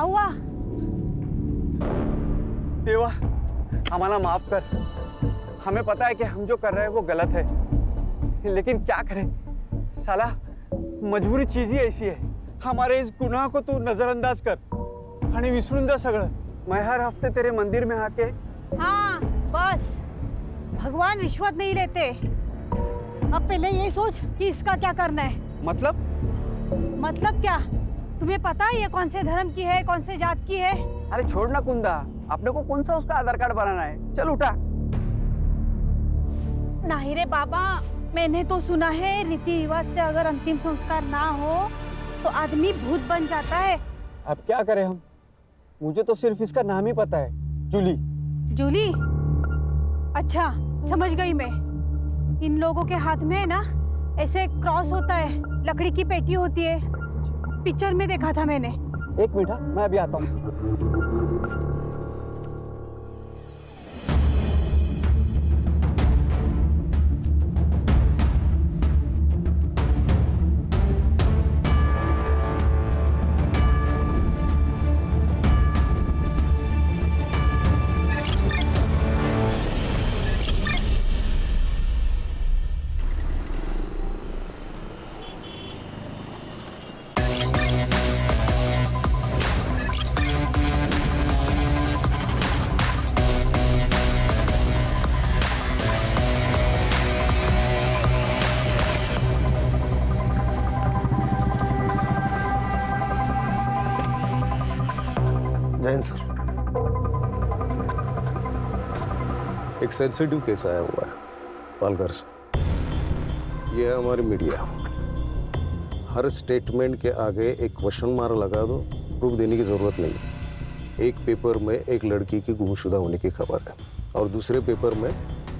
हुआ? देवा, हमारा माफ कर। हमें पता है कि हम जो कर रहे हैं वो गलत है, लेकिन क्या करें साला, मजबूरी चीज ही ऐसी है। हमारे इस गुनाह को तू नजरअंदाज कर आणि विसरून जा सगळं। मैं हर हफ्ते तेरे मंदिर में आके। हाँ बस, भगवान रिश्वत नहीं लेते। अब पहले ये सोच कि इसका क्या करना है। मतलब क्या? तुम्हें पता है ये कौन से धर्म की है, कौन से जात की है? अरे छोड़ ना कुंदा, अपने को कौन सा उसका आधार कार्ड बनाना है। चल उठा। नहीं रे बाबा, मैंने तो सुना है रीति रिवाज से अगर अंतिम संस्कार ना हो तो आदमी भूत बन जाता है। अब क्या करें हम? मुझे तो सिर्फ इसका नाम ही पता है, जूली। जूली? अच्छा समझ गई मैं। इन लोगों के हाथ में ना ऐसे क्रॉस होता है, लकड़ी की पेटी होती है, पिक्चर में देखा था मैंने। एक मिनट, मैं अभी आता हूँ। जैन सर, एक सेंसिटिव केस आया हुआ है पालघर से। ये है हमारी मीडिया। हर स्टेटमेंट के आगे एक क्वेश्चन मार्क लगा दो, प्रूफ देने की जरूरत नहीं। एक पेपर में एक लड़की की गुमशुदा होने की खबर है और दूसरे पेपर में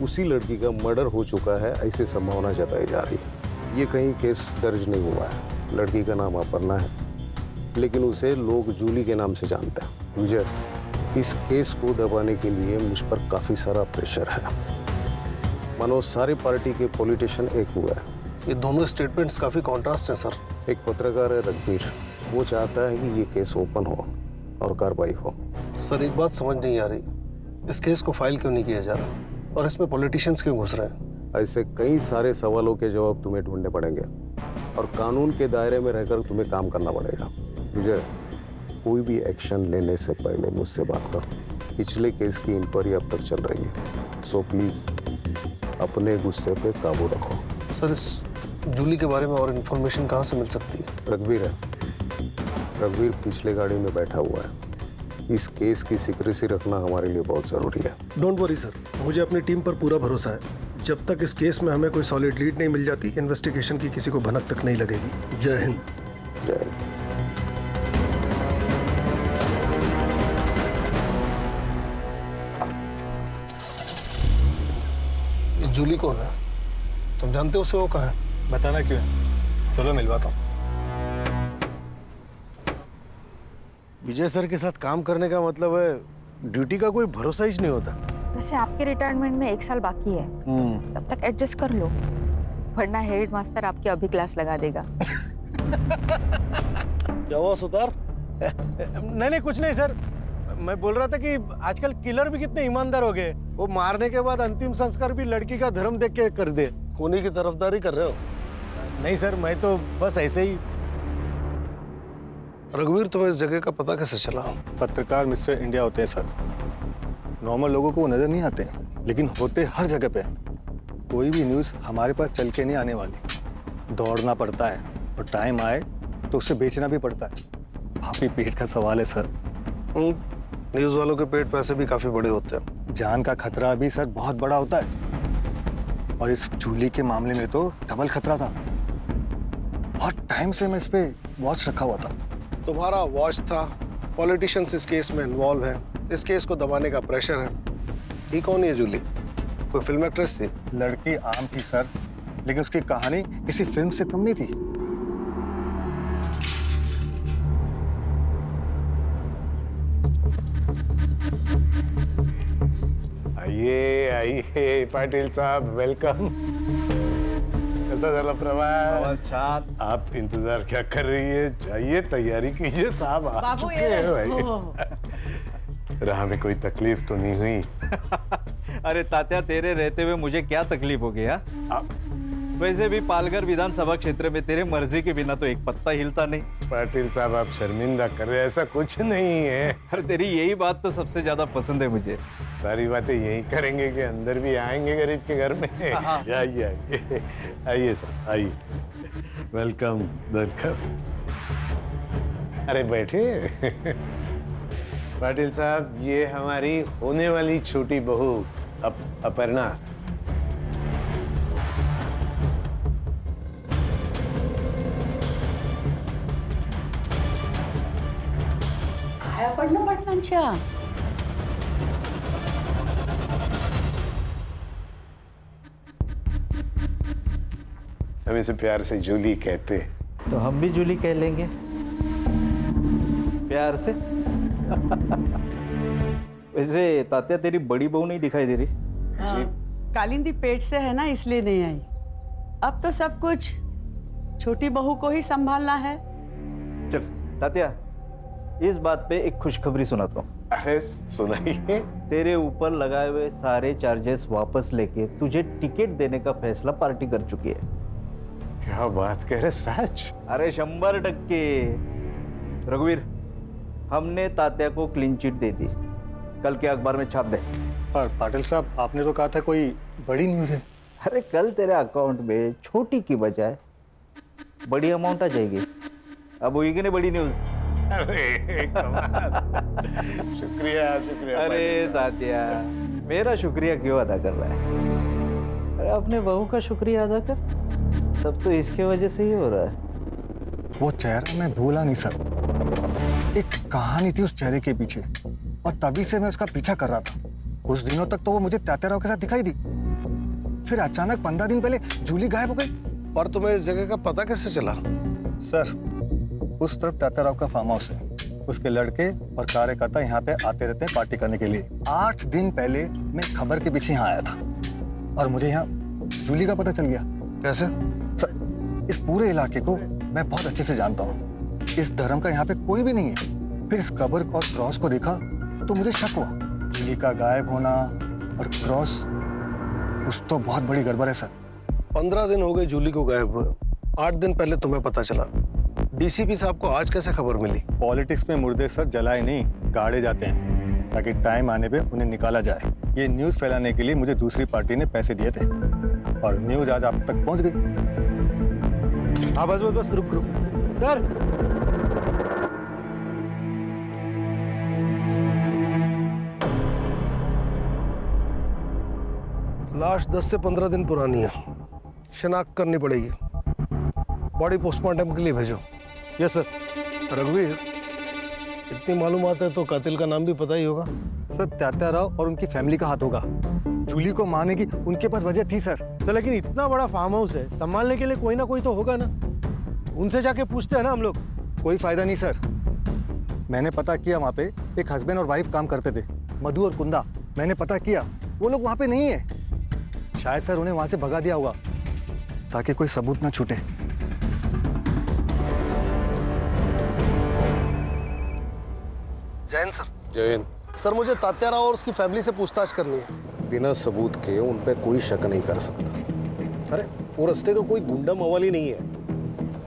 उसी लड़की का मर्डर हो चुका है ऐसी संभावना जताई जा रही है। ये कहीं केस दर्ज नहीं हुआ है। लड़की का नाम अपर्णा है, लेकिन उसे लोग जूली के नाम से जानते हैं। विजय, इस केस को दबाने के लिए मुझ पर काफी सारा प्रेशर है। मानो सारी पार्टी के पॉलिटिशियन एक हुआ है। ये दोनों स्टेटमेंट्स काफी कॉन्ट्रास्ट है सर। एक पत्रकार है रघुवीर, वो चाहता है कि ये केस ओपन हो और कार्रवाई हो। सर एक बात समझ नहीं आ रही, इस केस को फाइल क्यों नहीं किया जा रहा और इसमें पॉलिटिशियंस क्यों घुस रहे हैं? ऐसे कई सारे सवालों के जवाब तुम्हें ढूंढने पड़ेंगे और कानून के दायरे में रहकर तुम्हें काम करना पड़ेगा। विजय, कोई भी एक्शन लेने से पहले मुझसे बात करो। पिछले केस की इंक्वायरी अब तक चल रही है, सो प्लीज अपने गुस्से पे काबू रखो। सर इस जूली के बारे में और इन्फॉर्मेशन कहाँ से मिल सकती है? रघुवीर है, रघुवीर पिछले गाड़ी में बैठा हुआ है। इस केस की सीक्रेसी रखना हमारे लिए बहुत जरूरी है। डोंट वरी सर, मुझे अपनी टीम पर पूरा भरोसा है। जब तक इस केस में हमें कोई सॉलिड लीड नहीं मिल जाती, इन्वेस्टिगेशन की किसी को भनक तक नहीं लगेगी। जय हिंद। जय हिंद। जूली कौन है? तुम जानते हो उसे? वो कहाँ है? बताना क्यों है? चलो मिलवाता हूँ। विजय सर के साथ काम करने का मतलब है ड्यूटी का कोई भरोसा ही नहीं होता। वैसे आपके रिटायरमेंट में 1 साल बाकी है, तब तक एडजस्ट कर लो, वरना हेड मास्टर आपकी अभी क्लास लगा देगा। क्या हुआ सुतार? नहीं कुछ नहीं सर, मैं बोल रहा था कि आजकल किलर भी कितने ईमानदार हो गए। वो मारने के बाद अंतिम संस्कार भी लड़की का धर्म देख के कर दे। खूनी की तरफदारी कर रहे हो? नहीं सर, मैं तो बस ऐसे ही। रघुवीर, तुम्हें इस जगह का पता कैसे चला? पत्रकार मिस्टर इंडिया होते हैं सर, नॉर्मल लोगों को वो नजर नहीं आते, लेकिन होते हर जगह पे। कोई भी न्यूज़ हमारे पास चल के नहीं आने वाली। दौड़ना पड़ता है और टाइम आए तो उसे बेचना भी पड़ता है। भाभी पेट का सवाल है सर। न्यूज़ वालों के पेट पैसे भी काफी बड़े होते हैं। जान का खतरा भी सर बहुत बड़ा होता है, और इस जूली के मामले में तो डबल खतरा था। बहुत टाइम से मैं इस पे वॉच रखा हुआ था। तुम्हारा वॉच था, पॉलिटिशियंस इस केस में इन्वॉल्व है, इस केस को दबाने का प्रेशर है। ये कौन है जूली? कोई फिल्म एक्ट्रेस थी? लड़की आम थी सर, लेकिन उसकी कहानी किसी फिल्म से कम नहीं थी। आइए आइए पाटिल साहब, वेलकम। कैसा चला प्रवास? बस छान। आप इंतजार क्या कर रही है? जाइए तैयारी कीजिए, साहब आ बाबू चुके हैं भाई। राह में कोई तकलीफ तो नहीं हुई? अरे तात्या, तेरे रहते हुए मुझे क्या तकलीफ हो गई? वैसे भी पालघर विधानसभा क्षेत्र में तेरे मर्जी के बिना तो एक पत्ता हिलता नहीं। पाटिल साहब, आप शर्मिंदा कर रहे हैं, ऐसा कुछ नहीं है। अरे तेरी यही बात तो सबसे ज्यादा पसंद है मुझे। सारी बातें यही करेंगे कि अंदर भी आएंगे गरीब के घर में। आइए आइए आइए सर, आइए। Welcome welcome. अरे बैठे। पाटिल साहब, ये हमारी होने वाली छोटी बहू अपर्णा। पडणं पाटलांच्या हम इसे प्यार से जूली कहते हैं। तो हम भी जूली कह लेंगे प्यार से। वैसे तात्या, तेरी बड़ी बहू नहीं दिखाई दे रही? कालिंदी पेट से है ना, इसलिए नहीं आई। अब तो सब कुछ छोटी बहू को ही संभालना है। चल तात्या, इस बात पे एक खुशखबरी सुनाता हूँ। अरे सुनाइए। तेरे ऊपर लगाए हुए सारे चार्जेस वापस लेके तुझे टिकट देने का फैसला पार्टी कर चुकी है। क्या बात कह रहे, सच? अरे 100%। रघुवीर, हमने तात्या को क्लीन चिट दे दी, कल के अखबार में छाप दे। पर पाटिल साहब, आपने तो कहा था कोई बड़ी न्यूज़ है। अरे कल तेरे अकाउंट में छोटी की बजाय बड़ी अमाउंट आ जाएगी। अब होगी कि नहीं बड़ी न्यूज? अरे कमाल। शुक्रिया शुक्रिया। अरे तात्या, मेरा शुक्रिया क्यों अदा कर रहा है? अरे अपने बहू का शुक्रिया अदा कर। सब तो इसके वजह से ही हो रहा है। वो चेहरा मैं भूला नहीं सर। एक कहानी थी उस चेहरे के पीछे, और तभी से मैं उसका पीछा कर रहा था। कुछ दिनों तक तो वो मुझे तात्याराव के साथ दिखाई दी, फिर अचानक 15 दिन पहले जूली गायब हो गई। पर तुम्हें इस जगह का पता कैसे चला? सर, उस तरफ तात्याराव का फार्म हाउस है। उसके लड़के और कार्यकर्ता यहाँ पे आते रहते हैं पार्टी करने के लिए। 8 दिन पहले मैं खबर के पीछे यहाँ आया था, और मुझे यहाँ जूली का पता चल गया। कैसे? सर, इस पूरे इलाके को मैं बहुत अच्छे से जानता हूँ। इस धर्म का यहाँ पे कोई भी नहीं है। फिर इस कब्र और क्रॉस को देखा तो मुझे शक हुआ। जूली का गायब होना और क्रॉस, कुछ तो बहुत बड़ी गड़बड़ है सर। 15 दिन हो गए जूली को गायब हुए। 8 दिन पहले तुम्हें पता चला। डीसीपी साहब को आज कैसे खबर मिली? पॉलिटिक्स में मुर्दे सर जलाए नहीं, गाड़े जाते हैं, ताकि टाइम आने पे उन्हें निकाला जाए। ये न्यूज़ फैलाने के लिए मुझे दूसरी पार्टी ने पैसे दिए थे, और न्यूज़ आज आप तक पहुंच गई। हाँ बस बस बस, रुक रुक सर, लाश 10 से 15 दिन पुरानी है। शिनाख्त करनी पड़ेगी। बॉडी पोस्टमार्टम के लिए भेजो। Yes sir. रघुवीर, इतनी मालूमात है तो कातिल का नाम भी पता ही होगा। सर, तात्याराव और उनकी फैमिली का हाथ होगा। जूली को मारने की उनके पास वजह थी सर। तो लेकिन इतना बड़ा फार्म हाउस है, संभालने के लिए कोई ना कोई तो होगा ना। उनसे जाके पूछते हैं ना हम लोग। कोई फायदा नहीं सर। मैंने पता किया, वहाँ पे एक हस्बैंड और वाइफ काम करते थे, मधु और कुंदा। मैंने पता किया, वो लोग वहाँ पे नहीं है। शायद सर उन्हें वहाँ से भगा दिया होगा, ताकि कोई सबूत ना छूटे। जैन सर। जैन, सर, मुझे तात्याराव और उसकी फैमिली से पूछताछ करनी है। बिना सबूत के उन पे कोई शक नहीं कर सकता। अरे वो रास्ते का कोई गुंडा मवाली नहीं है।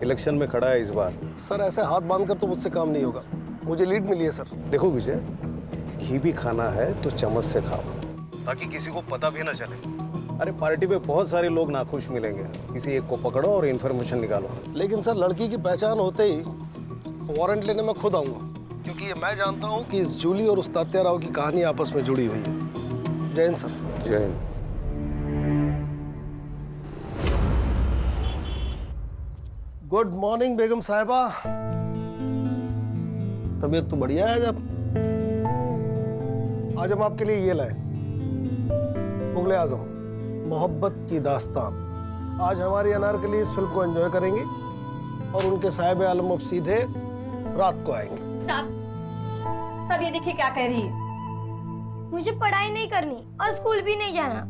इलेक्शन में खड़ा है इस बार। सर, ऐसे हाथ बांधकर तो मुझसे काम नहीं होगा। मुझे लीड मिली है सर। देखो विजय, घी भी खाना है तो चम्मच से खाओ, ताकि किसी को पता भी ना चले। अरे पार्टी पे बहुत सारे लोग नाखुश मिलेंगे, किसी एक को पकड़ो और इन्फॉर्मेशन निकालो। लेकिन सर, लड़की की पहचान होते ही वारंट लेने में खुद आऊंगा, क्योंकि ये मैं जानता हूँ कि इस जूली और उस तात्याराव की कहानी आपस में जुड़ी हुई है। Jain sir. Jain. Good morning बेगम साहिबा। तबीयत तो बढ़िया है। आज हम आपके लिए ये लाए, मुगले आजम मोहब्बत की दास्तान। आज हमारी अनारकली इस फिल्म को एंजॉय करेंगे, और उनके साहिब आलम अब सीधे रात को आएंगे। सब ये देखिए क्या कह रही है। मुझे पढ़ाई नहीं करनी और स्कूल भी नहीं जाना।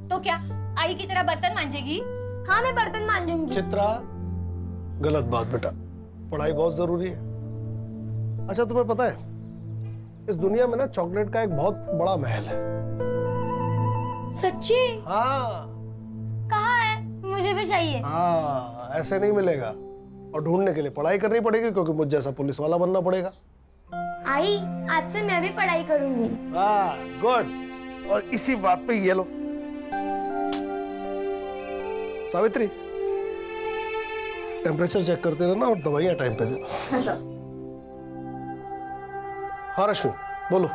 तो क्या आई की तरह बर्तन मांजेगी? हाँ मैं बर्तन मांजूंगी। चित्रा, गलत बात बेटा, पढ़ाई बहुत जरूरी है। अच्छा तुम्हें पता है इस दुनिया में ना चॉकलेट का एक बहुत बड़ा महल है। सच्ची? हाँ। कहाँ है? मुझे भी चाहिए। हाँ, ऐसे नहीं मिलेगा और ढूंढने के लिए पढ़ाई करनी पड़ेगी, क्योंकि मुझ जैसा पुलिस वाला बनना पड़ेगा। आई, आज से मैं भी पढ़ाई करूंगी। हाँ, गुड। और इसी बात पे ये लो सावित्री, टेम्परेचर चेक करते रहना और दवाइयाँ टाइम पे देना। हाँ रश्मि बोलो।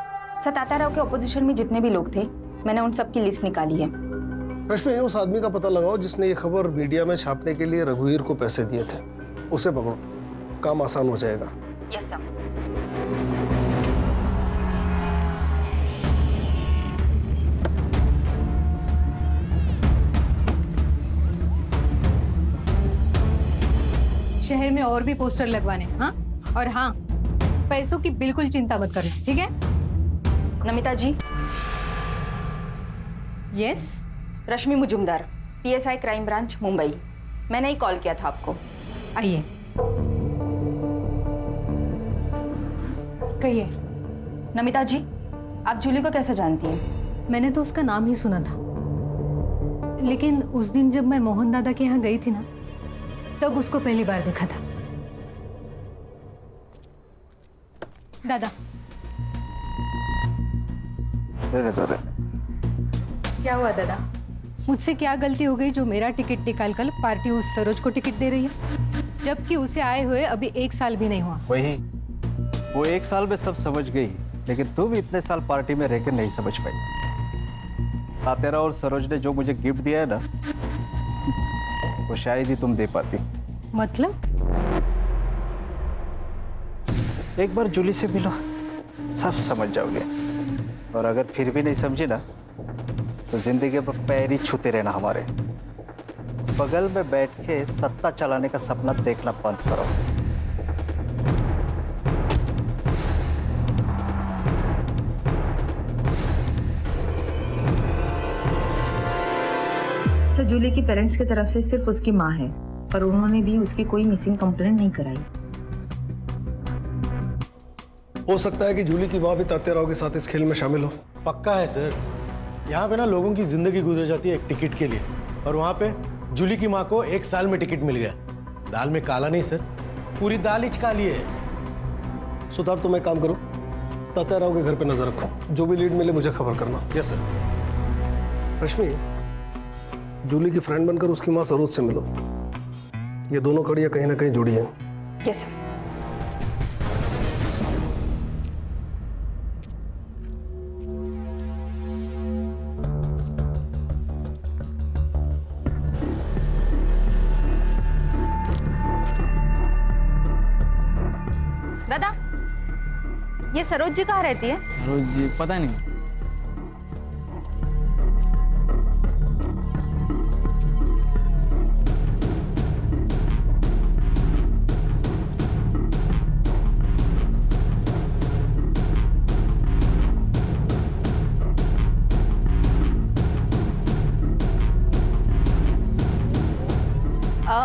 सर, तात्याराव के ऑपोजिशन में जितने भी लोग थे, मैंने उन सब की लिस्ट निकाली है। रश्मि, उस आदमी का पता लगाओ जिसने ये खबर मीडिया में छापने के लिए रघुवीर को पैसे दिए थे। उसे पकड़ो, काम आसान हो जाएगा। Yes sir. शहर में और भी पोस्टर लगवाने, हाँ? और हाँ, पैसों की बिल्कुल चिंता मत करना, ठीक है? Namita ji. Yes. Rashmi Mujumdar, PSI crime branch Mumbai. मैंने ही कॉल किया था आपको। आइए, कहिए। नमिता जी, आप जूली को कैसे जानती हैं? मैंने तो उसका नाम ही सुना था, लेकिन उस दिन जब मैं मोहन दादा के यहाँ गई थी ना, तब उसको पहली बार देखा था। दादा, क्या हुआ दादा? मुझसे क्या गलती हो गई जो मेरा टिकट निकाल कर पार्टी उस सरोज को टिकट दे रही है, जबकि उसे आए हुए अभी 1 साल भी नहीं हुआ? वही, वो 1 साल में सब समझ गई, लेकिन तू भी इतने साल पार्टी में रहकर नहीं समझ पाई। तात्याराव और सरोज ने जो मुझे गिफ्ट दिया है ना, वो शायद ही तुम दे पाती। मतलब? एक बार जूली से मिलो, सब समझ जाओगे। और अगर फिर भी नहीं समझी ना, तो जिंदगी में पैर ही छूते रहना हमारे। बगल में बैठ के सत्ता चलाने का सपना देखना बंद करो। सर, जूली की पेरेंट्स की तरफ से सिर्फ उसकी माँ है, पर उन्होंने भी उसकी कोई मिसिंग कंप्लेंट नहीं कराई। हो सकता है कि जूली की माँ भी तात्याराव के साथ इस खेल में शामिल हो। पक्का है सर, यहाँ पे ना लोगों की जिंदगी गुजर जाती है एक टिकट के लिए, और वहाँ पे जूली की माँ को 1 साल में टिकट मिल गया। दाल में काला नहीं सर, पूरी दाल ही काली है। सुधार, तुम एक काम करो, तात्याराव के घर पे नजर रखो, जो भी लीड मिले मुझे खबर करना। Yes sir. रश्मि, जूली की फ्रेंड बनकर उसकी माँ सरोज से मिलो। ये दोनों कड़ियाँ कहीं ना कहीं जुड़ी हैं। Yes sir. दादा, ये सरोज जी कहाँ रहती है? सरोज जी पता नहीं।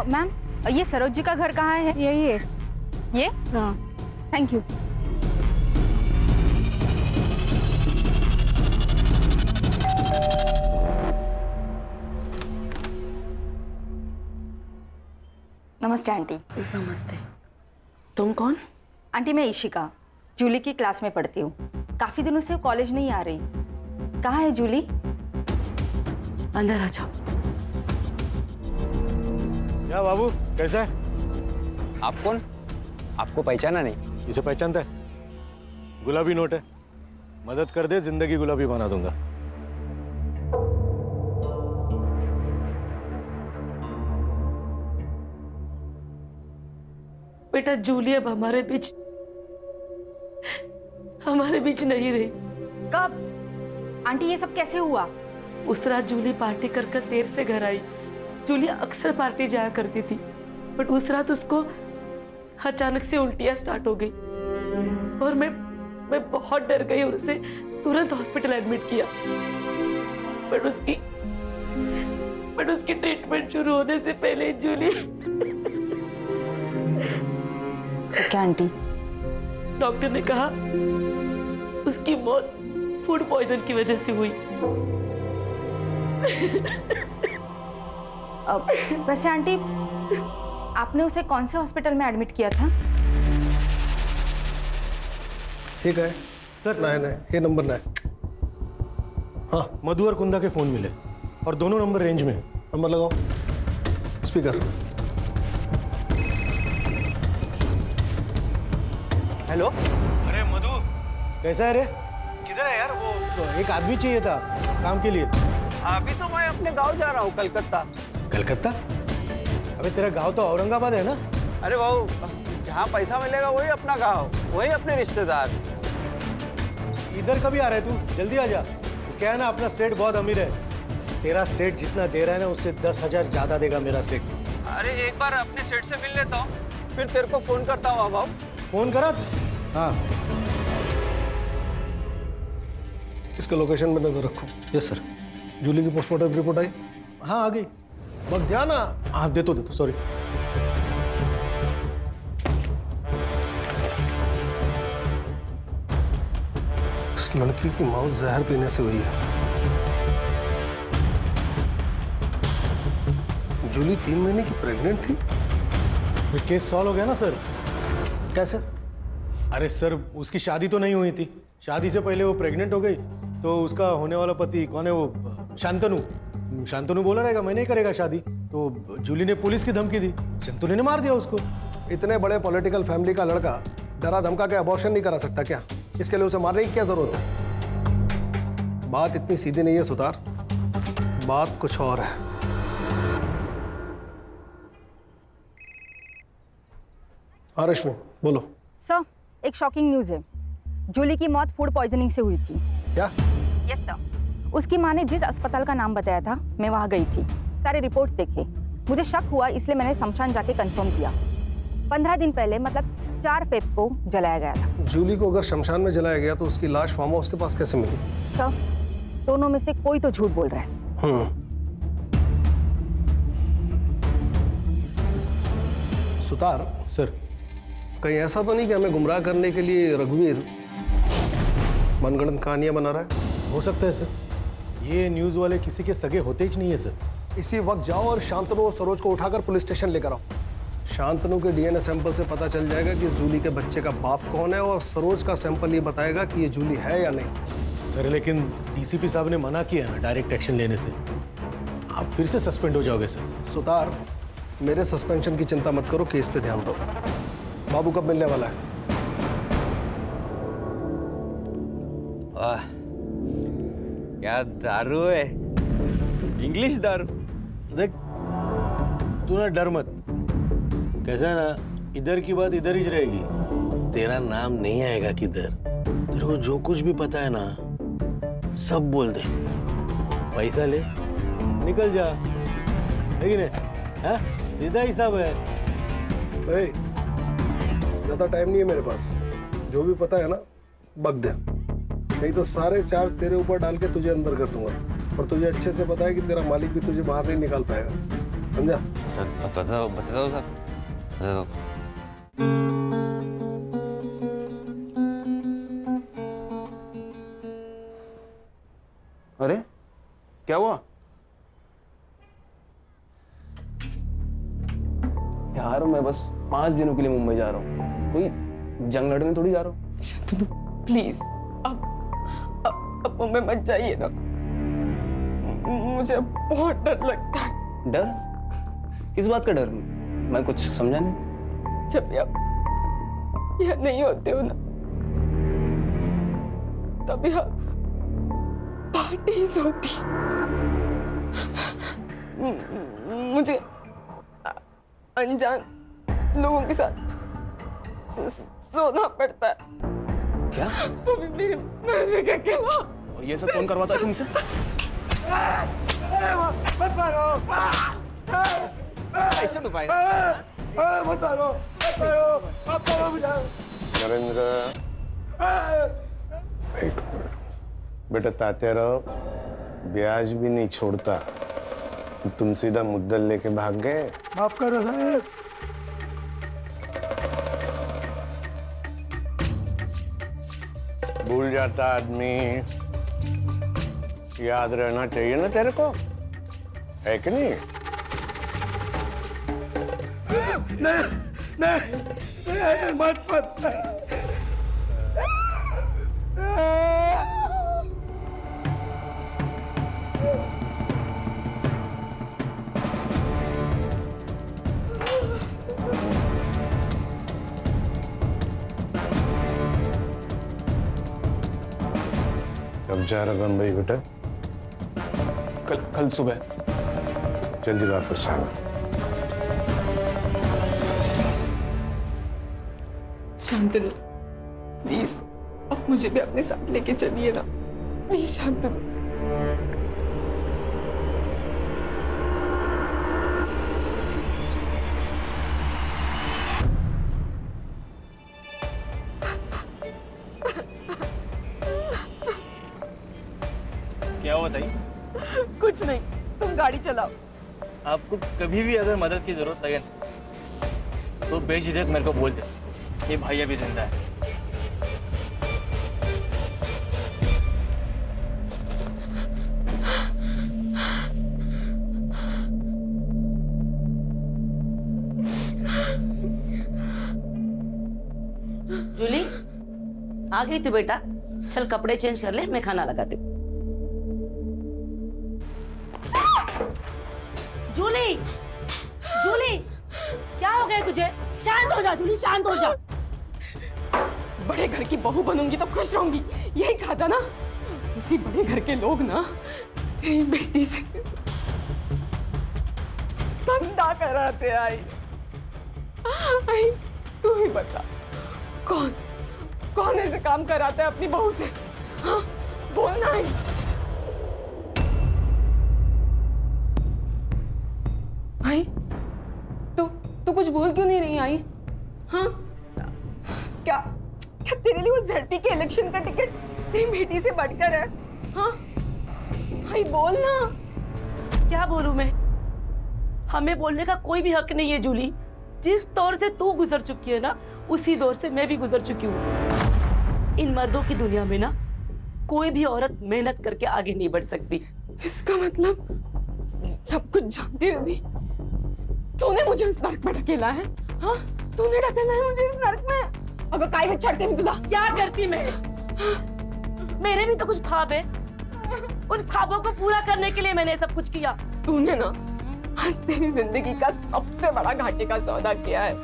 मैम, ये सरोज जी का घर कहाँ है? यही है। ये? हाँ। Thank you. नमस्ते आंटी। नमस्ते। तुम कौन? आंटी, मैं ईशिका, जूली की क्लास में पढ़ती हूँ। काफी दिनों से कॉलेज नहीं आ रही। कहाँ है जूली? अंदर आ जाओ। क्या बाबू, कैसा है? आप कौन? आपको पहचाना नहीं? इसे पहचानता है? गुलाबी नोट है, मदद कर दे, जिंदगी गुलाबी बना दूंगा। बेटा, जूली अब हमारे बीच नहीं रही। कब? आंटी, ये सब कैसे हुआ? उस रात जूली पार्टी कर देर से घर आई। जूली अक्सर पार्टी जाया करती थी, बट उस रात उसको अचानक से उल्टियां स्टार्ट हो गई और मैं बहुत डर गई और उसे तुरंत हॉस्पिटल एडमिट किया। बट बट उसकी ट्रीटमेंट शुरू होने से पहले जूली क्या आंटी? डॉक्टर ने कहा उसकी मौत फूड पॉइजन की वजह से हुई। वैसे आंटी, आपने उसे कौन से हॉस्पिटल में एडमिट किया था? ठीक है सर, नहीं ये नंबर नहीं। हाँ, मधु और कुंदा के फोन मिले और दोनों नंबर रेंज में है। नंबर लगाओ, स्पीकर। हेलो। अरे मधु, कैसा है रे? किधर है यार? वो एक आदमी चाहिए था काम के लिए। अभी तो मैं अपने गांव जा रहा हूँ, कलकत्ता। कलकत्ता? अबे तेरा गांव तो औरंगाबाद है ना? अरे बाबू, जहाँ पैसा मिलेगा वही अपना गांव, वही अपने रिश्तेदार। इधर कभी आ रहा है तू? जल्दी आ जा। क्या है ना, अपना सेठ बहुत अमीर है। तेरा सेठ जितना दे रहा है ना, उससे 10,000 ज्यादा देगा मेरा सेठ। अरे एक बार अपने सेठ से मिल लेता हूँ, फिर तेरे को फोन करता हूँ। बाबू फोन करा? हाँ, इसके लोकेशन पे नजर रखो। Yes sir. जूली की पोस्टमार्टम रिपोर्ट आई? हाँ, आ गई। बस ध्यान ना। हाँ, दे तो सॉरी। इस लड़की की मौत जहर पीने से हुई है। जूली 3 महीने की प्रेग्नेंट थी। फिर केस सॉल्व हो गया ना सर? कैसे? अरे सर, उसकी शादी तो नहीं हुई थी। शादी से पहले वो प्रेग्नेंट हो गई, तो उसका होने वाला पति कौन है वो? शांतनु बोला रहेगा मैं नहीं करेगा शादी, तो जूली ने पुलिस की धमकी दी, शांतनु ने मार दिया उसको। इतने बड़े पॉलिटिकल फैमिली का लड़का डरा धमका के अबॉर्शन नहीं करा सकता क्या? इसके लिए उसे मारने की क्या जरूरत है? बात इतनी सीधी नहीं है सुतार, बात कुछ और है। हाँ रश्मि, बोलो। सर, एक शॉकिंग न्यूज है। जूली की मौत फूड पॉइजनिंग से हुई थी। क्या? Yes sir. उसकी माँ ने जिस अस्पताल का नाम बताया था, मैं वहाँ गई थी, सारे रिपोर्ट्स देखे। मुझे शक हुआ, इसलिए मैंने शमशान जाके कंफर्म किया। 15 दिन पहले, मतलब 4 फेब को जलाया गया था। जूली को अगर शमशान में जलाया गया तो उसकी लाश फार्म हाउस के पास कैसे मिली? सर, दोनों में से कोई तो झूठ बोल रहा है। सुतार सर, कहीं ऐसा तो नहीं कि हमें गुमराह करने के लिए रघुवीर मनगढ़ंत कहानियां बना रहा है? हो सकता है सर। ये न्यूज़ वाले किसी के सगे होते ही नहीं है सर। इसी वक्त जाओ और शांतनु और सरोज को उठाकर पुलिस स्टेशन लेकर आओ। शांतनु के डीएनए सैंपल से पता चल जाएगा कि इस जूली के बच्चे का बाप कौन है, और सरोज का सैंपल ये बताएगा कि ये जूली है या नहीं। सर, लेकिन डीसीपी साहब ने मना किया है डायरेक्ट एक्शन लेने से। आप फिर से सस्पेंड हो जाओगे सर। सुतार, मेरे सस्पेंशन की चिंता मत करो, केस पे ध्यान दो। बाबू कब मिलने वाला है? वाह, क्या दारू है, इंग्लिश दारू। देख, तू ना डर मत। कैसा है ना, इधर की बात इधर ही रहेगी। तेरा नाम नहीं आएगा किधर। तेरे को जो कुछ भी पता है ना, सब बोल दे। पैसा ले, निकल जा, है कि नहीं? हाँ, सीधा हिसाब है। ज्यादा टाइम नहीं है मेरे पास। जो भी पता है ना, बक दे, नहीं तो सारे चार्ज तेरे ऊपर डाल के तुझे अंदर कर दूंगा। और तुझे अच्छे से पता है कि तेरा मालिक भी तुझे बाहर नहीं निकाल पाएगा, समझा? बताओ सर। अरे क्या हुआ यार? मैं बस 5 दिनों के लिए मुंबई जा रहा हूँ, कोई जंग लड़ने थोड़ी जा रहा हूँ। प्लीज अब मुंबई मत जाइए ना, मुझे बहुत डर लगता है। डर? किस बात का डर? मैं कुछ समझा नहीं। जब भी आप यहाँ नहीं होते हो ना, तब यहाँ पार्टीज होती। मुझे अनजान लोगों के साथ सोना पड़ता है। क्या? वो भी मेरी मर्जी के खिलाफ। और ये सब कौन करवाता है तुमसे? मत मारो, ऐसे तो पाएगा। मत मारो, नरेंद्र, बेटा तात्याराव ब्याज भी नहीं छोड़ता। तुम सीधा मुद्दल लेके भाग गए। माफ करो साहब। भूल जाता आदमी, याद रहना चाहिए ना तेरे को, है कि नहीं? नहीं, मत। कब जा रहा भाई बेटा? कल सुबह। जल्दी वापस आना। शांतनु, प्लीज अब मुझे भी अपने साथ लेके चलिए ना, प्लीज शांतनु। क्या हुआ ताई? कुछ नहीं, तुम गाड़ी चलाओ। आपको कभी भी अगर मदद की जरूरत लगे तो बेझिझक मेरे को बोल दे, ये भाई अभी जिंदा है। जूली, आ गई तू बेटा? चल कपड़े चेंज कर ले, मैं खाना लगाती हूँ। जूली, जूली, क्या हो गया तुझे? शांत हो जा जूली, शांत हो जा। बड़े घर की बहू बनूंगी तो खुश रहूंगी, यही कहा था ना। उसी बड़े घर के लोग ना तेरी बेटी से धंधा कराते आई। तू ही बता, कौन ऐसे काम कराता है अपनी बहू से? हाँ, बोलना है। भाई, तू कुछ बोल क्यों नहीं रही आई? हाँ, क्या तेरे लिए वो ZP के इलेक्शन का टिकट तेरी बेटी से बढ़कर है? हाँ भाई, बोल ना। क्या बोलूं मैं? हमें बोलने का कोई भी हक नहीं है जूली। जिस दौर से तू गुजर चुकी है ना, उसी दौर से मैं भी गुजर चुकी हूँ। इन मर्दों की दुनिया में ना कोई भी औरत मेहनत करके आगे नहीं बढ़ सकती। इसका मतलब सब कुछ जानते हुए भी तूने मुझे इस नर्क में ढकेला है? हाँ, तूने ढकेला है मुझे इस नर्क में। अगर काय में चढ़ते भी तुला क्या करती मैं? मेरे भी तो कुछ ख्वाब है, उन ख्वाबों को पूरा करने के लिए मैंने सब कुछ किया। तूने ना आज तेरी जिंदगी का सबसे बड़ा घाटे का सौदा किया है।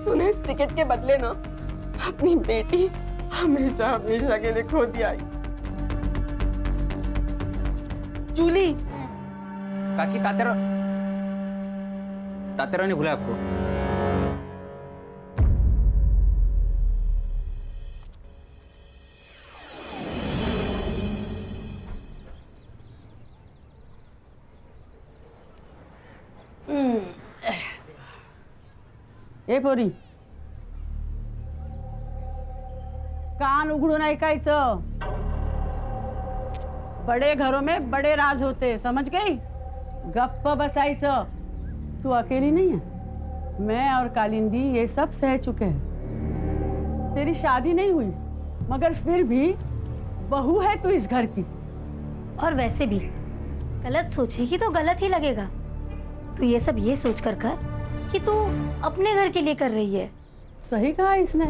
तूने इस टिकट के बदले ना अपनी बेटी हमेशा हमेशा के लिए खो दिया। जूली, काकी, तातेरा ने बुलाया आपको। ए पोरी, कान उघडून ऐकायचं। बड़े घरों में बड़े राज होते, समझ गई? गप्प बसायचं। तू अकेली नहीं है, मैं और कालिंदी ये सब सह चुके हैं। तेरी शादी नहीं हुई, मगर फिर भी बहू है तू इस घर की। और वैसे भी गलत सोचेगी तो गलत ही लगेगा। तू ये सब ये सोच कर कि तू अपने घर के लिए कर रही है। सही कहा इसने।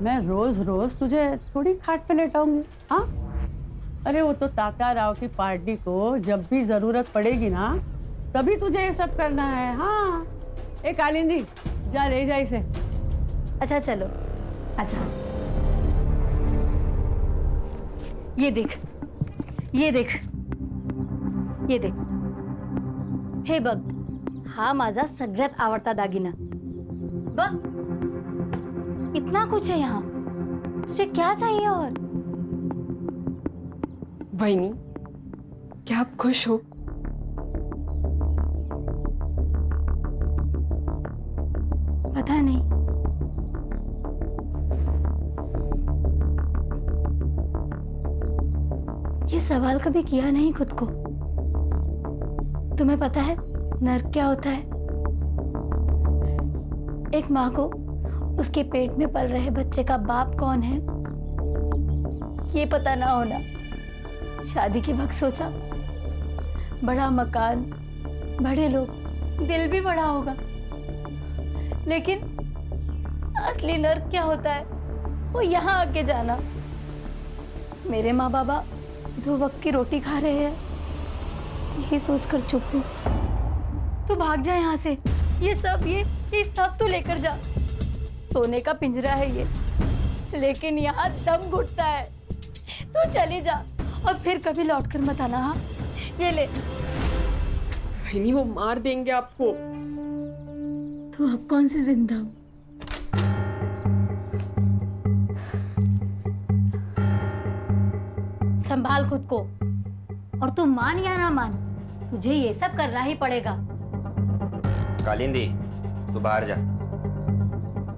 मैं रोज रोज तुझे थोड़ी खाट पे लेटाऊंगी। हाँ, अरे वो तो तात्या राव की पार्टी को जब भी जरूरत पड़ेगी ना, तभी तुझे ये सब करना है। हाँ, ए कालिंदी, जा ले जा इसे। अच्छा चलो, अच्छा ये देख, ये देख, ये देख, हे बघ, हा माझा सगळ्यात आवडता दागिना बघ। इतना कुछ है यहाँ, तुझे क्या चाहिए? और वहीनी, क्या आप खुश हो? पता नहीं, ये सवाल कभी किया नहीं खुद को। तुम्हें पता है नर्क क्या होता है? एक माँ को उसके पेट में पल रहे बच्चे का बाप कौन है ये पता ना होना। शादी के वक्त सोचा बड़ा मकान, बड़े लोग, दिल भी बड़ा होगा, लेकिन असली नर्क क्या होता है वो यहाँ आके जाना। मेरे माँ बाबा 2 वक्त की रोटी खा रहे हैं, यही सोचकर चुप हूँ। तू भाग जा यहाँ से, ये सब तू लेकर जा। सोने का पिंजरा है ये, लेकिन यहाँ दम घुटता है। तू चली जा और फिर कभी लौटकर मत आना। हाँ, ये ले। नहीं, वो मार देंगे आपको। तू अब कौन सी जिंदा हो? संभाल खुद को, और तू मान या ना मान, तुझे ये सब करना ही पड़ेगा। कालिंदी, तू बाहर जा,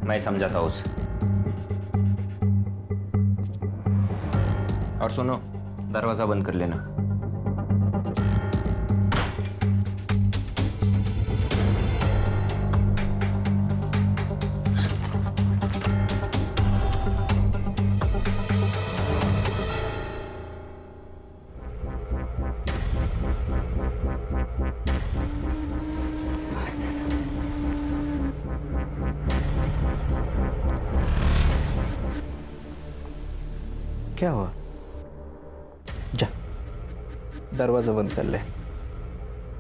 मैं समझाता हूँ उसे। और सुनो, दरवाजा बंद कर लेना। क्या हुआ? जा, दरवाजा बंद कर ले।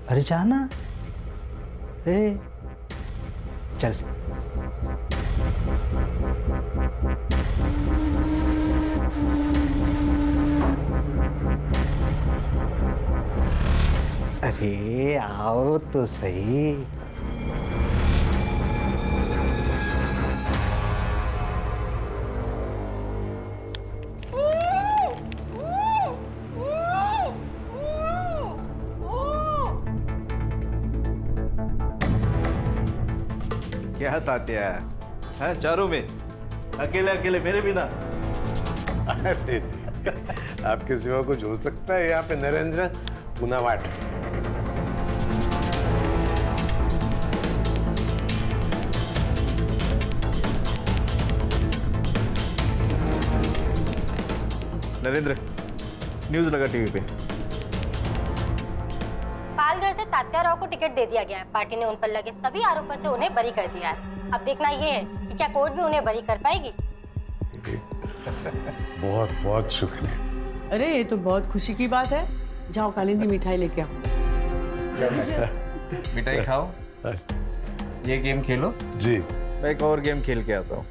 अरे जाना। चल। अरे आओ तो सही। क्या तात्या है चारों में अकेले अकेले मेरे बिना? अरे आपके सिवा कुछ हो सकता है यहाँ पे नरेंद्र गुनावाट? नरेंद्र, न्यूज लगा टीवी पे। पालघर से तात्या राव को टिकट दे दिया गया है। पार्टी ने उन पर लगे सभी आरोपों से उन्हें बरी कर दिया है। अब देखना ये है कि क्या कोर्ट भी उन्हें बरी कर पाएगी। बहुत बहुत शुक्रिया। अरे ये तो बहुत खुशी की बात है। जाओ कालिंदी, मिठाई लेके आओ। मिठाई खाओ, ये गेम खेलो। जी, मैं एक और गेम खेल के आता हूँ।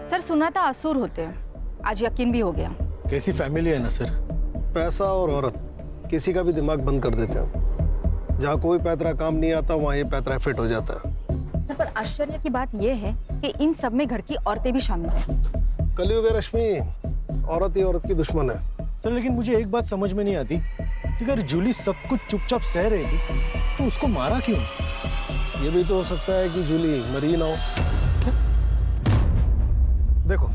सर, सुना था असुर होते हैं, आज यकीन भी हो गया। कैसी फैमिली है ना सर, पैसा और औरत किसी का भी दिमाग बंद कर देते हैं। जहाँ कोई पैतरा काम नहीं आता वहाँ ये पैतरा फिट हो जाता है। सर, पर आश्चर्य की बात यह है कि इन सब में घर की औरतें भी शामिल हैं। कलयुग है रश्मि, औरत ही औरत की दुश्मन है। सर लेकिन मुझे एक बात समझ में नहीं आती कि अगर जूली सब कुछ चुपचाप सह रही थी तो उसको मारा क्यों? ये भी तो हो सकता है कि जूली मरी ना हो। क्या? देखो,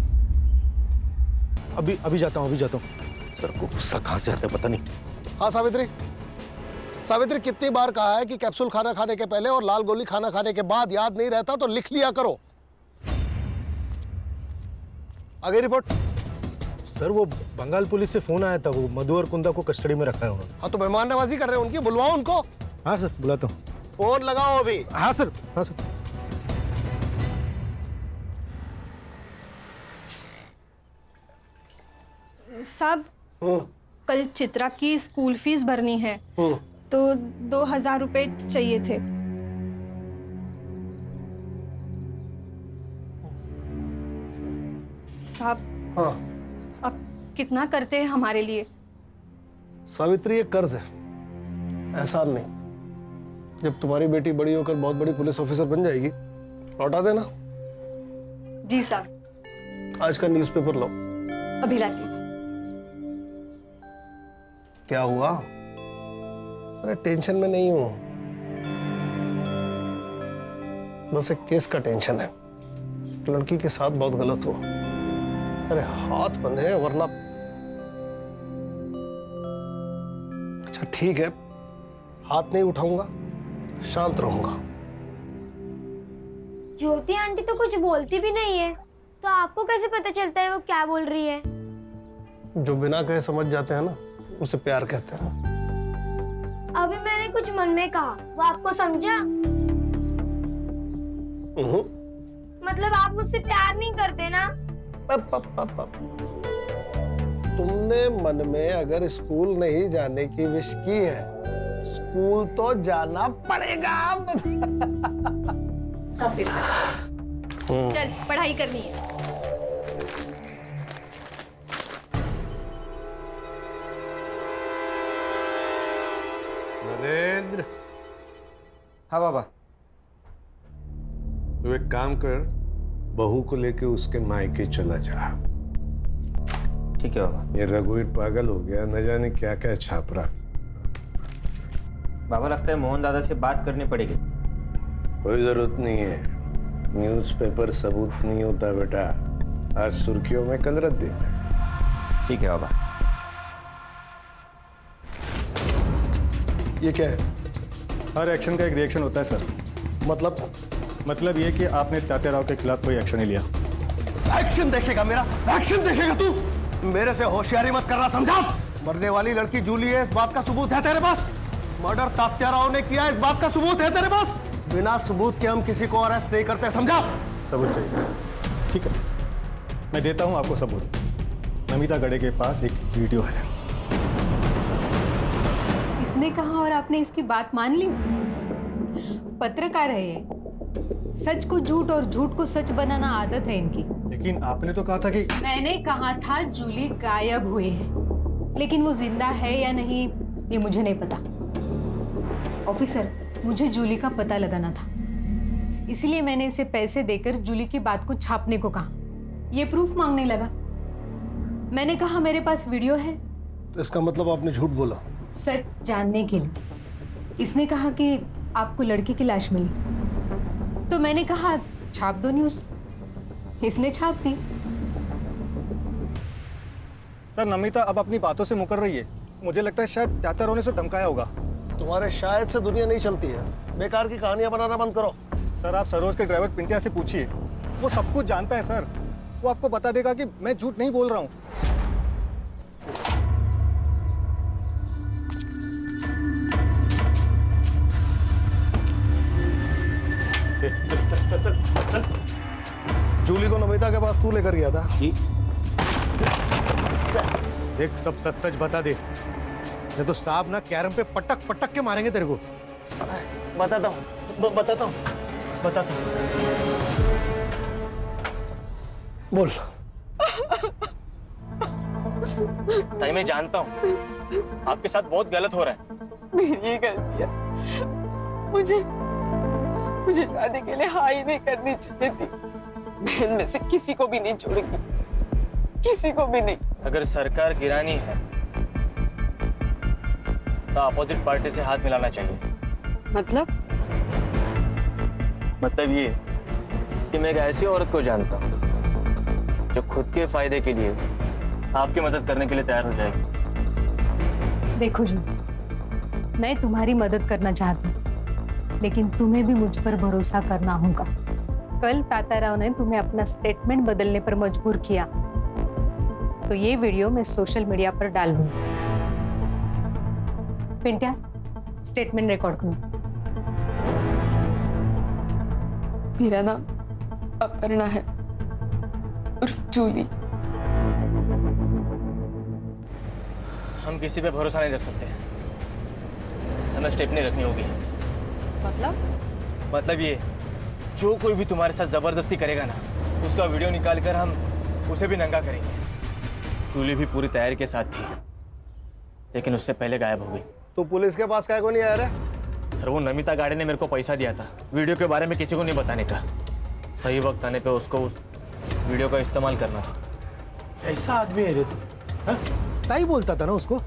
अभी जाता हूँ सर को गुस्सा कहाँ से आता है पता नहीं। हाँ सावित्री कितनी बार कहा है कि कैप्सूल खाना खाने के पहले और लाल गोली खाना खाने के बाद याद नहीं रहता तो लिख लिया करो। आगे रिपोर्ट। सर वो बंगाल पुलिस से फोन आया था, वो मधु और कुंदा को कस्टडी में रखा है उन्होंने। हाँ तो मेहमान नवाजी कर रहे हैं उनकी, बुलवाओ उनको। हाँ सर, बुलाता हूँ। फोन लगाओ अभी। हाँ सर। साहब, कल चित्रा की स्कूल फीस भरनी है तो 2000 रुपए चाहिए थे। साहब, हाँ अब कितना करते हैं हमारे लिए? सावित्री ये कर्ज है, एहसान नहीं। जब तुम्हारी बेटी बड़ी होकर बहुत बड़ी पुलिस ऑफिसर बन जाएगी लौटा देना। जी साहब। आज का न्यूज़पेपर लो। अभी लाती। क्या हुआ? अरे टेंशन में नहीं हूं, बस एक केस का टेंशन है। लड़की के साथ बहुत गलत हुआ। अरे हाथ बंधे हैं वरना अच्छा ठीक है, हाथ नहीं उठाऊंगा, शांत रहूंगा। ज्योति आंटी तो कुछ बोलती भी नहीं है, तो आपको कैसे पता चलता है वो क्या बोल रही है? जो बिना कहे समझ जाते हैं ना, उसे प्यार कहते हैं। अभी मैंने कुछ मन में कहा, वो आपको समझा? मतलब आप मुझसे प्यार नहीं करते ना? तुमने मन में अगर स्कूल नहीं जाने की विश की है, स्कूल तो जाना पड़ेगा। चल पढ़ाई करनी है। नरेंद्र, हाँ बाबा। तू एक काम कर, बहू को लेके उसके मायके चला जा। ठीक है बाबा। ये रघुवीर पागल हो गया, न जाने क्या क्या छाप रहा। बाबा लगता है मोहन दादा से बात करनी पड़ेगी। कोई जरूरत नहीं है, न्यूज़पेपर सबूत नहीं होता बेटा। आज सुर्खियों में, कल रद्दी में। ठीक है बाबा। ये क्या है? हर एक्शन का एक रिएक्शन होता है सर। मतलब ये कि आपने तात्या राव के खिलाफ कोई एक्शन नहीं लिया। एक्शन देखेगा मेरा? एक्शन देखेगा तू? मेरे से होशियारी मत करना, समझा? मरने वाली लड़की जूली है, इस बात का सबूत है तेरे पास? मर्डर तात्या राव ने किया, इस बात का सबूत है तेरे पास? बिना सबूत के हम किसी को अरेस्ट नहीं करते, समझा? सबूत चाहिए? ठीक है, मैं देता हूं आपको सबूत। नमिता गड़े के पास एक वीडियो है। इसने कहा और आपने इसकी बात मान ली? पत्रकार है ये, सच को झूठ और झूठ को सच बनाना आदत है इनकी। लेकिन आपने तो कहा था कि... मैंने कहा था जूली गायब हुई है, लेकिन वो जिंदा है या नहीं ये मुझे नहीं पता। ऑफिसर, मुझे जूली का पता लगाना था, इसलिए मैंने इसे पैसे देकर जूली की बात को छापने को कहा। ये प्रूफ मांगने लगा। मैंने कहा मेरे पास वीडियो है। इसका मतलब आपने झूठ बोला? सच जानने के लिए। इसने कहा कि आपको लड़की की लाश मिली, तो मैंने कहा छाप दो न्यूज़। इसने छाप दी। सर, नमिता अब अपनी बातों से मुकर रही है। मुझे लगता है शायद तात्या राव ने उसे धमकाया होगा। तुम्हारे शायद से दुनिया नहीं चलती है, बेकार की कहानियां बनाना बंद करो। सर, आप सरोज के ड्राइवर पिंटिया से पूछिए, वो सब कुछ जानता है सर। वो आपको बता देगा कि मैं झूठ नहीं बोल रहा हूँ। चल। जूली को नमिता के पास तू लेकर गया था? देख, सब सच सच बता दे, नहीं तो साहब ना कैरम पे पटक पटक के मारेंगे तेरे को। बताता हूँ। बोल। ताई, मैं जानता हूँ आपके साथ बहुत गलत हो रहा है। मेरी ही गलती है। मुझे शादी के लिए हाँ ही नहीं करनी चाहिए थी। बहन में से किसी को भी नहीं छोड़ूंगी, किसी को भी नहीं। अगर सरकार गिरानी है तो अपोजिट पार्टी से हाथ मिलाना चाहिए। मतलब ये कि मैं एक ऐसी औरत को जानता हूँ जो खुद के फायदे के लिए आपकी मदद करने के लिए तैयार हो जाएगी। देखो जी, मैं तुम्हारी मदद करना चाहती हूँ, लेकिन तुम्हें भी मुझ पर भरोसा करना होगा। कल तात्या राव ने तुम्हें अपना स्टेटमेंट बदलने पर मजबूर किया, तो ये वीडियो मैं सोशल मीडिया पर डाल दूंगी। पिंटिया, स्टेटमेंट रिकॉर्ड करो। मेरा नाम अपर्णा है, उर्फ जूली। हम किसी पे भरोसा नहीं रख सकते, हमें स्टेप नहीं रखनी होगी। मतलब ये, जो कोई भी तुम्हारे साथ जबरदस्ती करेगा ना, उसका वीडियो निकाल कर हम उसे भी नंगा करेंगे। जूली भी पूरी तैयारी के साथ थी, लेकिन उससे पहले गायब हो गई। तो पुलिस के पास काहे को नहीं आया रे? सर, वो नमिता गाड़े ने मेरे को पैसा दिया था वीडियो के बारे में किसी को नहीं बताने का। सही वक्त आने पे उसको उस वीडियो का इस्तेमाल करना था। ऐसा आदमी है रे तू? ताई बोलता था ना उसको,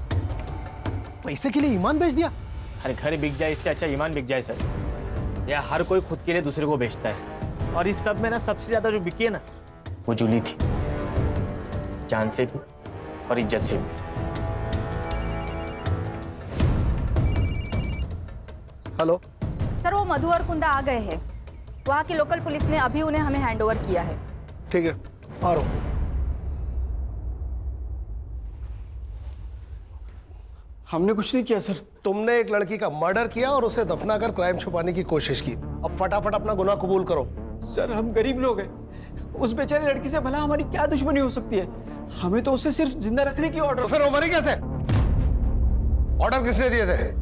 पैसे के लिए ईमान बेच दिया। हर घर बिक जाए, इससे अच्छा ईमान बिक जाए सर। या हर कोई खुद के लिए दूसरे को बेचता है, और इस सब में ना सबसे ज्यादा जो बिकी है ना, वो जूली थी, जान से भी और इज्जत से भी। हेलो सर वो मधु और कुंदा आ गए हैं। वहाँ की लोकल पुलिस ने अभी उन्हें हमें हैंडओवर किया है। ठीक है, आ रहा हूँ। हमने कुछ नहीं किया सर। तुमने एक लड़की का मर्डर किया और उसे दफनाकर क्राइम छुपाने की कोशिश की। अब फटाफट अपना गुनाह कबूल करो। सर हम गरीब लोग हैं, उस बेचारी लड़की से भला हमारी क्या दुश्मनी हो सकती है? हमें तो उसे सिर्फ जिंदा रखने की ऑर्डर। तो फिर वो मरी कैसे? ऑर्डर किसने दिए थे?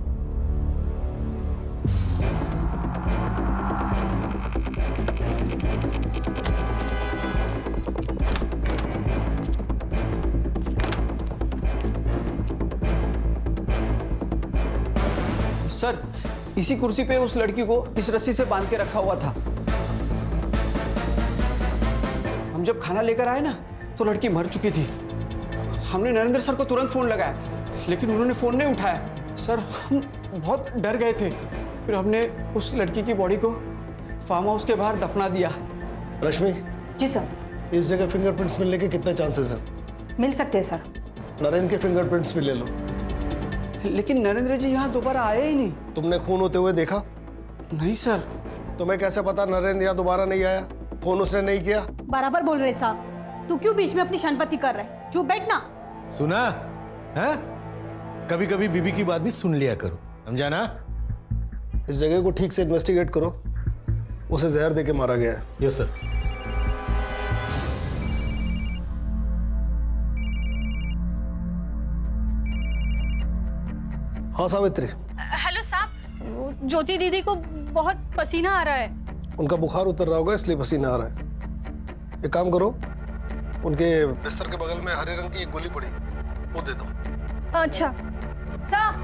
सर इसी कुर्सी पे उस लड़की को इस रस्सी से बांध के रखा हुआ था। हम जब खाना लेकर आए ना तो लड़की मर चुकी थी। हमने नरेंद्र सर को तुरंत फोन लगाया, लेकिन उन्होंने फोन नहीं उठाया। सर हम बहुत डर गए थे। फिर हमने उस लड़की की बॉडी को फार्म हाउस के बाहर दफना दिया। रश्मि। जी सर। इस जगह फिंगरप्रिंट्स मिलने के कितने चांसेस हैं? मिल सकते हैं सर। नरेंद्र के फिंगरप्रिंट्स भी ले लो। लेकिन नरेंद्र जी यहाँ दोबारा आए ही नहीं। तुमने खून होते हुए देखा? नहीं सर। तुम्हें कैसे पता नरेंद्र यहाँ दोबारा नहीं आया? फोन उसने नहीं किया? बराबर बोल रहे साहब। तू क्यों बीच में अपनी शनपति कर रहे? चुप बैठना। सुना है? कभी कभी बीबी की बात भी सुन लिया करो, समझा ना? इस जगह को ठीक से इन्वेस्टिगेट करो। उसे जहर देके मारा गया है। Yes sir. हाँ सावित्री। हेलो साहब, ज्योति दीदी को बहुत पसीना आ रहा है। उनका बुखार उतर रहा होगा इसलिए पसीना आ रहा है। एक काम करो, उनके बिस्तर के बगल में हरे रंग की एक गोली पड़ी, वो दे दो। अच्छा साहब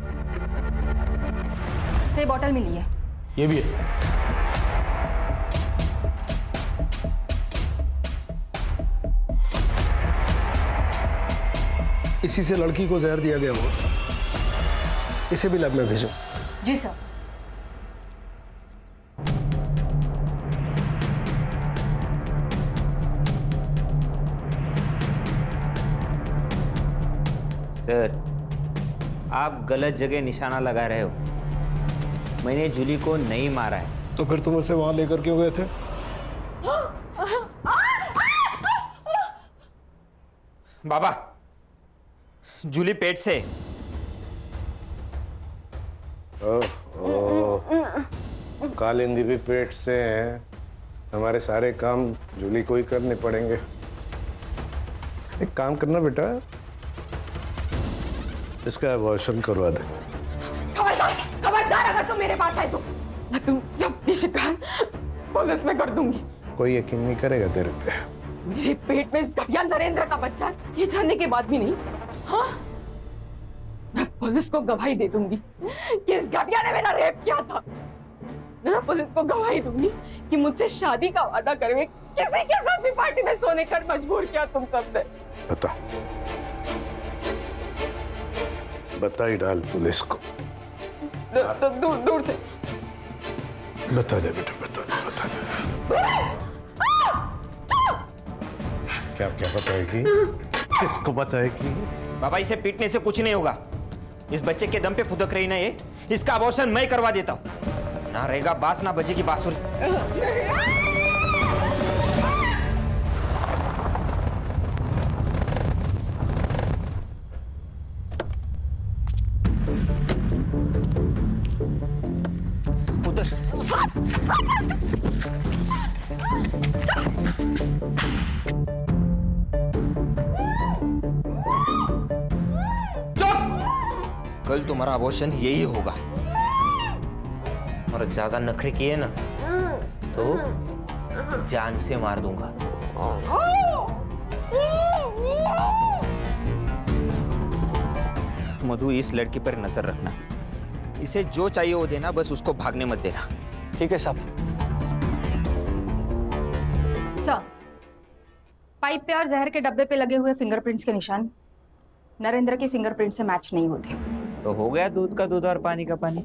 से बॉटल मिली है। ये भी है। इसी से लड़की को जहर दिया गया होगा। इसे भी लैब में भेजो। जी सर। सर आप गलत जगह निशाना लगा रहे हो। मैंने जूली को नहीं मारा है। तो फिर तुम उसे वहां लेकर क्यों गए थे? बाबा जूली पेट से। कालिंदी भी पेट से है। हमारे सारे काम जूली को ही करने पड़ेंगे। एक काम करना बेटा, इसका अबॉर्शन करवा दे। खबरदार अगर तुम मेरे पास आए तो मैं तुम सबकी शिकायत पुलिस में कर दूंगी। कोई यकीन नहीं करेगा तेरे पे। मेरे पेट में इस घटिया नरेंद्र का बच्चा है, ये जानने के बाद भी नहीं। हाँ, मैं पुलिस को गवाही दे दूंगी कि इस घटिया ने मेरा रेप किया था। मैं पुलिस को गवाही दूंगी कि मुझसे शादी का वादा करके किसी के साथ भी पार्टी में सोने कर मजबूर किया तुम सबने। बता ही डाल पुलिस को। दूर दूर से बता दे बेटा, बता दे। क्या क्या बताएगी? किसको बताएगी? बाबा इसे पीटने से कुछ नहीं होगा। इस बच्चे के दम पे फुदक रही ना ये, इसका अबॉर्शन मैं करवा देता हूँ। ना रहेगा बांस ना बजेगी बांसुरी। उधर कल तुम्हारा अबॉर्शन यही होगा। और ज्यादा नखरे किए ना तो जान से मार दूंगा। मधु इस लड़की पर नजर रखना। इसे जो चाहिए वो देना, बस उसको भागने मत देना। ठीक है साहब। सर, पाइप पे और जहर के डब्बे पे लगे हुए फिंगरप्रिंट्स के निशान नरेंद्र के फिंगरप्रिंट से मैच नहीं होते। तो हो गया दूध का दूध और पानी का पानी।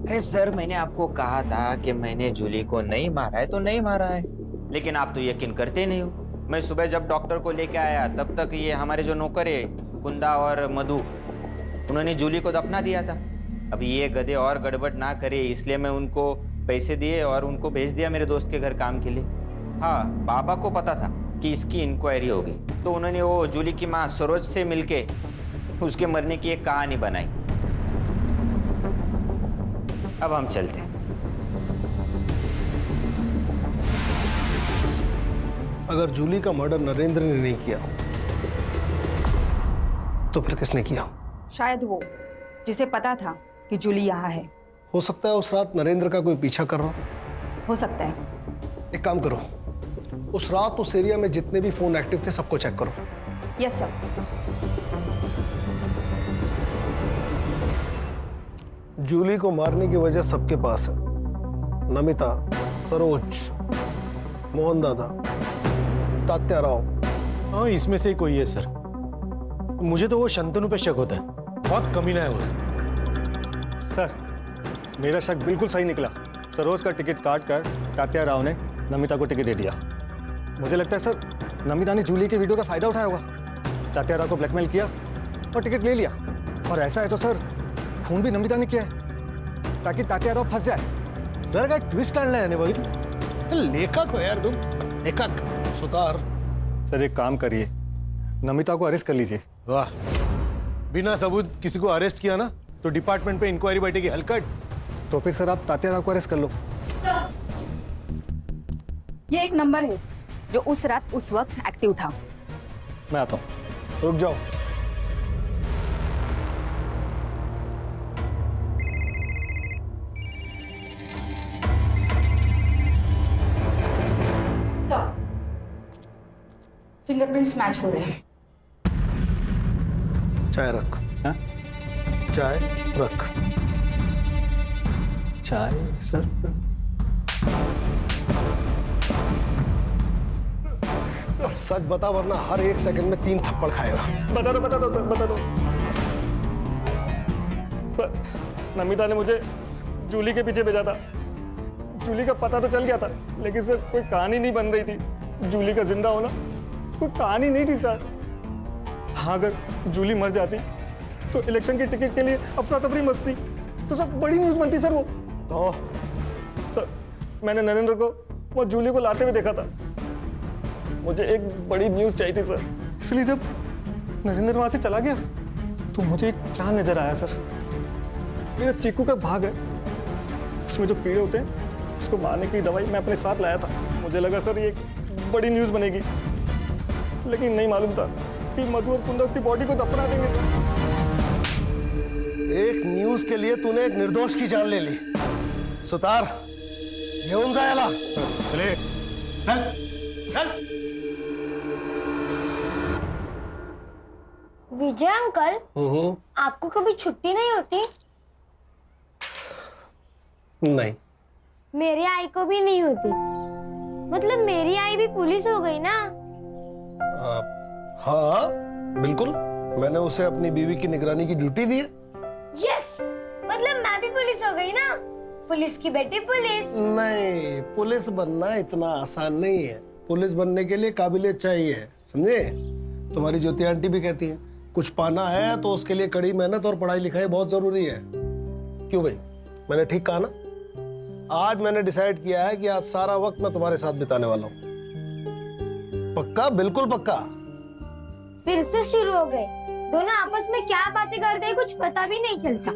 अरे सर मैंने आपको कहा था कि मैंने जूली को नहीं मारा है तो नहीं मारा है, लेकिन आप तो यकीन करते नहीं हो। मैं सुबह जब डॉक्टर को लेके आया तब तक ये हमारे जो नौकर है कुंदा और मधु, उन्होंने जूली को दफना दिया था। अब ये गधे और गड़बड़ ना करे इसलिए मैं उनको पैसे दिए और उनको भेज दिया मेरे दोस्त के घर काम के लिए। हाँ, बाबा को पता था कि इसकी इंक्वायरी होगी, तो उन्होंने वो जूली की माँ सरोज से मिलके उसके मरने की एक कहानी बनाई। अब हम चलते हैं। अगर जूली का मर्डर नरेंद्र ने नहीं किया तो फिर किसने किया? शायद वो जिसे पता था कि जूली यहाँ है। हो सकता है उस रात नरेंद्र का कोई पीछा कर रहा हो सकता है। एक काम करो, उस रात उस एरिया में जितने भी फोन एक्टिव थे सबको चेक करो। Yes sir. जूली को मारने की वजह सबके पास है। नमिता, सरोज, मोहन दादा, तात्या राव। हाँ, इसमें से ही कोई है सर। मुझे तो वो शंतनु पे शक होता है, बहुत कमीना है वो सर। मेरा शक बिल्कुल सही निकला। सरोज का टिकट काट कर तात्या राव ने नमिता को टिकट दे दिया। मुझे लगता है सर नमिता ने जूली के वीडियो का फायदा उठाया होगा, तात्या राव को ब्लैकमेल किया और टिकट ले लिया। और ऐसा है तो सर खून भी नमिता ने किया है ताकि तात्या राव फंस जाए। सर का ट्विस्ट आणला याने बघितलं? लेखक हो यार तुम, लेखक। सुतार सर एक काम करिए, नमिता को अरेस्ट कर लीजिए। वाह, बिना सबूत किसी को अरेस्ट किया ना तो डिपार्टमेंट पे इंक्वायरी बैठेगी हलकट। तो फिर सर आप तात्या राव को अरेस्ट कर लो। ये एक नंबर है जो उस रात उस वक्त एक्टिव था। मैं आता हूँ। रुक जाओ। फिंगरप्रिंट्स मैच हो रहे हैं। चाय रख। हाँ? चाय रख। चाय सर? सच बता वरना हर एक सेकंड में 3 थप्पड़ खाएगा। बता दो सर, बता दो। सर नमिता ने मुझे जूली के पीछे भेजा था। जूली का पता तो चल गया था, लेकिन सर कोई कहानी नहीं बन रही थी। जूली का जिंदा होना कोई कहानी नहीं थी सर। हाँ, अगर जूली मर जाती तो इलेक्शन की टिकट के लिए अफरा तफरी मचती तो सब बड़ी न्यूज बनती सर। वो तो सर मैंने नरेंद्र को वो जूली को लाते हुए देखा था। मुझे एक बड़ी न्यूज चाहिए थी सर, इसलिए जब नरेंद्र वहां से चला गया तो मुझे एक प्लान नजर आया सर। मेरा चीकू का भाग है, उसमें जो कीड़े होते हैं उसको मारने की दवाई मैं अपने साथ लाया था। मुझे लगा सर ये एक बड़ी न्यूज बनेगी, लेकिन नहीं मालूम था कि मधु और कुंदा उसकी बॉडी को दफना देंगे सर। एक न्यूज के लिए तूने एक निर्दोष की जान ले ली। सुतार, घेऊन जा याला। चले, चल। विजय अंकल, आपको कभी छुट्टी नहीं होती? नहीं। मेरी आई को भी नहीं होती। मतलब मेरी आई भी पुलिस हो गई ना? हाँ बिल्कुल, मैंने उसे अपनी बीवी की निगरानी की ड्यूटी दी है। यस, मतलब मैं भी पुलिस हो गई ना? पुलिस की बेटी पुलिस। नहीं, पुलिस बनना इतना आसान नहीं है। पुलिस बनने के लिए काबिलियत चाहिए, समझे? तुम्हारी ज्योति आंटी भी कहती है कुछ पाना है तो उसके लिए कड़ी मेहनत और पढ़ाई लिखाई बहुत जरूरी है। क्यों भाई, मैंने ठीक कहा ना? आज मैंने डिसाइड किया है कि आज सारा वक्त मैं तुम्हारे साथ बिताने वाला हूँ। पक्का? बिल्कुल पक्का। फिर से शुरू हो गए। दोनों आपस में क्या बातें करते हैं कुछ पता भी नहीं चलता।